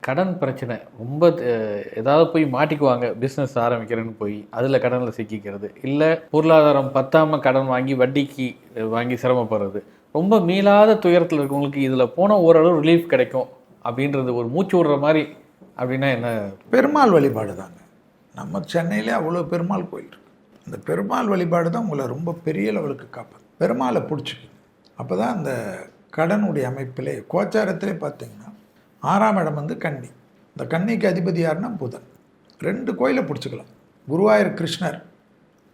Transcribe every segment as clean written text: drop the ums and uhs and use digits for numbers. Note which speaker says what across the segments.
Speaker 1: கடன் பிரச்சனை ரொம்ப ஏதாவது போய் மாட்டிக்குவாங்க, பிஸ்னஸ் ஆரம்பிக்கிறேன்னு போய் அதில் கடனில் சிக்கிக்கிறது, இல்லை பொருளாதாரம் பத்தாமல் கடன் வாங்கி வட்டிக்கு வாங்கி சிரமப்படுறது, ரொம்ப மீளாத துயரத்தில் இருக்கவங்களுக்கு இதில் போனால் ஓரளவு ரிலீஃப் கிடைக்கும் அப்படின்றது ஒரு மூச்சு விடுற மாதிரி அப்படின்னா என்ன?
Speaker 2: பெருமாள் வழிபாடு தாங்க. நம்ம சென்னையிலே அவ்வளோ பெருமாள் கோயில் இருக்குது. அந்த பெருமாள் வழிபாடு தான் உங்களை ரொம்ப பெரிய லெவலுக்கு காப்பாது. பெருமாளை பிடிச்சிக்கணும். அப்போ தான் அந்த கடனுடைய அமைப்பிலே கோச்சாரத்திலே பார்த்தீங்கன்னா 6ஆம் இடம் வந்து கன்னி. இந்த கன்னிக்கு அதிபதி யாருன்னா புதன். 2 கோயிலை பிடிச்சிக்கலாம். குருவாயூர் கிருஷ்ணர்,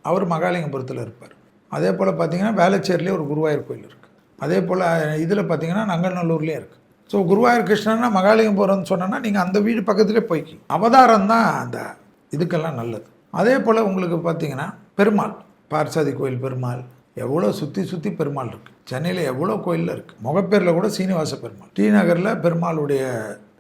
Speaker 2: அவர் மகாலிங்கபுரத்தில் இருப்பார். அதே போல் பார்த்திங்கன்னா வேளச்சேரிலேயே ஒரு குருவாயூர் கோயில் இருக்குது. அதே போல் இதில் பார்த்திங்கன்னா நங்கநல்லூர்லேயும் இருக்குது. ஸோ குருவாயூர் கிருஷ்ணர்னா மகாலிங்கபுரம்னு சொன்னோன்னா நீங்கள் அந்த வீடு பக்கத்துலேயே போய்க்கி. அவதாரம் தான் அந்த இதுக்கெல்லாம் நல்லது. அதே போல் உங்களுக்கு பார்த்திங்கன்னா பெருமாள், பார்சாதி கோயில் பெருமாள், எவ்வளோ சுற்றி பெருமாள் இருக்குது. சென்னையில் எவ்வளோ கோயிலில் இருக்குது. முகப்பேரில் கூட சீனிவாச பெருமாள், டி நகரில் பெருமாளுடைய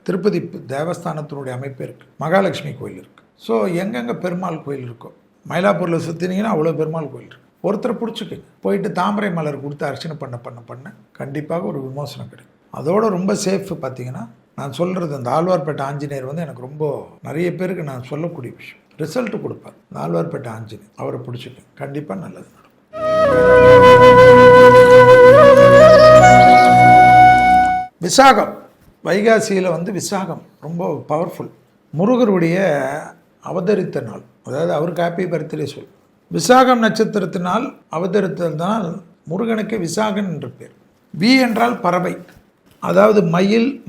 Speaker 2: திருப்பதி தேவஸ்தானத்தினுடைய அமைப்பு இருக்குது. மகாலட்சுமி கோயில் இருக்குது. ஸோ எங்கெங்கே பெருமாள் கோயில் இருக்கோ, மயிலாப்பூரில் சுற்றினீங்கன்னா அவ்வளோ பெருமாள் கோயில் இருக்குது. ஒருத்தரை பிடிச்சிக்குங்க, போயிட்டு தாமரை மலர் கொடுத்து அர்ச்சனை பண்ண கண்டிப்பாக ஒரு விமோசனம் கிடைக்கும். அதோட ரொம்ப சேஃப் பார்த்தீங்கன்னா, நான் சொல்கிறது அந்த ஆழ்வார்பேட்டை ஆஞ்சநேயர் வந்து எனக்கு ரொம்ப நிறைய பேருக்கு நான் சொல்லக்கூடிய விஷயம். ரிசல்ட்டு கொடுப்பார். இந்த ஆழ்வார்பேட்டை ஆஞ்சநேயர், அவரை பிடிச்சிக்கங்க, கண்டிப்பாக நல்லது நடக்கும். விசாகம், வைகாசியில் வந்து விசாகம் ரொம்ப பவர்ஃபுல். முருகருடைய அவதரித்த நாள், அதாவது அவருக்கு ஹாப்பி பர்த்டே சொல். விசாகம் நட்சத்திரத்தினால் அவதரித்ததால் முருகனுக்கு விசாகன் என்று பேர். வி என்றால் பறவை, அதாவது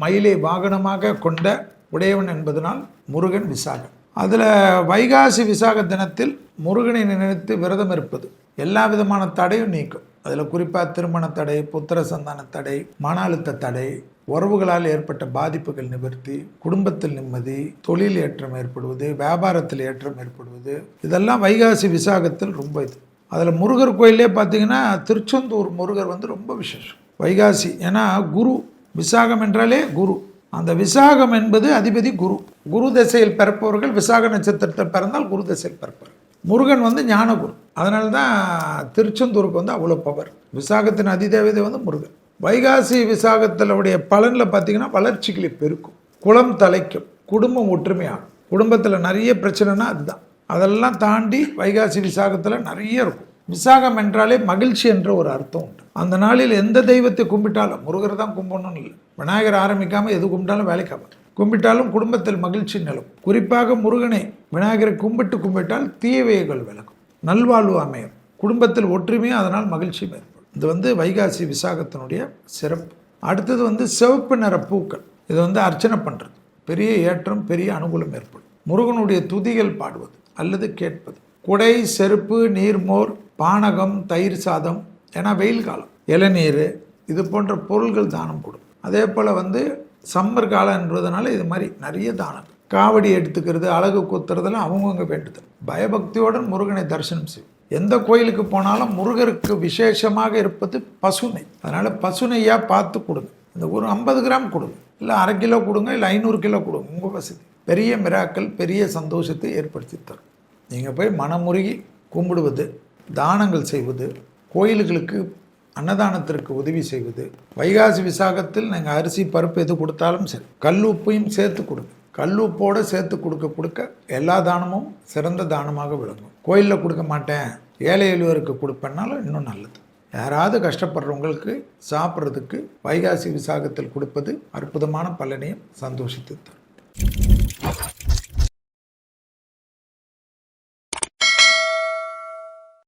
Speaker 2: மயிலை வாகனமாக கொண்ட உடையவன் என்பதனால் முருகன் விசாகன். அதில் வைகாசி விசாக தினத்தில் முருகனை நினைத்து விரதம் இருப்பது எல்லா விதமான தடையும் நீக்கும். அதில் குறிப்பாக திருமண தடை, புத்திர சந்தான தடை, மன அழுத்த தடை, உறவுகளால் ஏற்பட்ட பாதிப்புகள் நிவர்த்தி, குடும்பத்தில் நிம்மதி, தொழில் ஏற்றம் ஏற்படுவது, வியாபாரத்தில் ஏற்றம் ஏற்படுவது, இதெல்லாம் வைகாசி விசாகத்தில் ரொம்ப இது. அதில் முருகர் கோயிலே பார்த்தீங்கன்னா திருச்செந்தூர் முருகர் வந்து ரொம்ப விசேஷம் வைகாசி. ஏன்னா குரு, விசாகம் என்றாலே குரு. அந்த விசாகம் என்பது அதிபதி குரு. குரு திசையில் பிறப்பவர்கள் விசாக நட்சத்திரத்தில் பிறந்தால் குரு திசையில் பிறப்பார். முருகன் வந்து ஞானகுரு. அதனால தான் திருச்செந்தூருக்கு வந்து அவ்வளோ பவர். விசாகத்தின் அதிதேவதை வந்து முருகன். வைகாசி விசாகத்தினுடைய பலனில் பார்த்தீங்கன்னா வளர்ச்சிகளை பெருக்கும், குளம் தலைக்கும், குடும்பம் ஒற்றுமையாகும். குடும்பத்தில் நிறைய பிரச்சனைனா அதுதான். அதெல்லாம் தாண்டி வைகாசி விசாகத்தில் நிறைய இருக்கும். விசாகம் என்றாலே மகிழ்ச்சி என்ற ஒரு அர்த்தம் உண்டு. அந்த நாளில் எந்த தெய்வத்தை கும்பிட்டாலும், முருகர் தான் கும்பிடணும்னு இல்லை, விநாயகர் ஆரம்பிக்காமல் எது கும்பிட்டாலும் வேலைக்காமல் கும்பிட்டாலும் குடும்பத்தில் மகிழ்ச்சி நிலவும். குறிப்பாக முருகனை விநாயகரை கும்பிட்டால் தீயவைகள் விலகும், நல்வாழ்வு அமையும், குடும்பத்தில் ஒற்றுமையும், அதனால் மகிழ்ச்சியும் ஏற்படும். இது வந்து வைகாசி விசாகத்தினுடைய சிறப்பு. அடுத்தது வந்து சிவப்பு நிற பூக்கள். இது வந்து அர்ச்சனை பண்ணுறது, பெரிய ஏற்றம், பெரிய அனுகூலம் ஏற்படும். முருகனுடைய துதிகள் பாடுவது அல்லது கேட்பது, குடை, செருப்பு, நீர்மோர், பானகம், தயிர் சாதம், ஏன்னா வெயில் காலம், இளநீர், இது போன்ற பொருள்கள் தானம் கொடுக்கும். அதே போல் வந்து சம்மர் காலம் என்பதனால இது மாதிரி நிறைய தானம். காவடி எடுத்துக்கிறது, அழகு குத்துறதெல்லாம் அவங்கவுங்க வேண்டுதல். பயபக்தியோடு முருகனை தரிசனம் செய்யும். எந்த கோயிலுக்கு போனாலும் முருகருக்கு விசேஷமாக இருப்பது பசுனை. அதனால் பசுனையாக பார்த்து கொடுங்க. இந்த ஒரு 50 கிராம் கொடுங்க, இல்லை அரை கிலோ கொடுங்க, இல்லை 500 கிலோ கொடுங்க, உங்கள் வசதி. பெரிய மிராக்கள், பெரிய சந்தோஷத்தை ஏற்படுத்தி தரும். நீங்கள் போய் மனமுருகி கும்பிடுவது, தானங்கள் செய்வது, கோயில்களுக்கு அன்னதானத்திற்கு உதவி செய்வது. வைகாசி விசாகத்தில் நீங்கள் அரிசி பருப்பு எது கொடுத்தாலும் சரி, கல் உப்பையும் சேர்த்து கொடுங்க. கல் உப்போடு சேர்த்து கொடுக்க எல்லா தானமும் சிறந்த தானமாக விளங்கும். கோயிலில் கொடுக்க மாட்டேன், ஏழை எளியோருக்கு கொடுப்பேன்னாலும் இன்னும் நல்லது. யாராவது கஷ்டப்படுறவங்களுக்கு சாப்பிட்றதுக்கு வைகாசி விசாகத்தில் கொடுப்பது அற்புதமான பலனையும் சந்தோஷத்தை தரும்.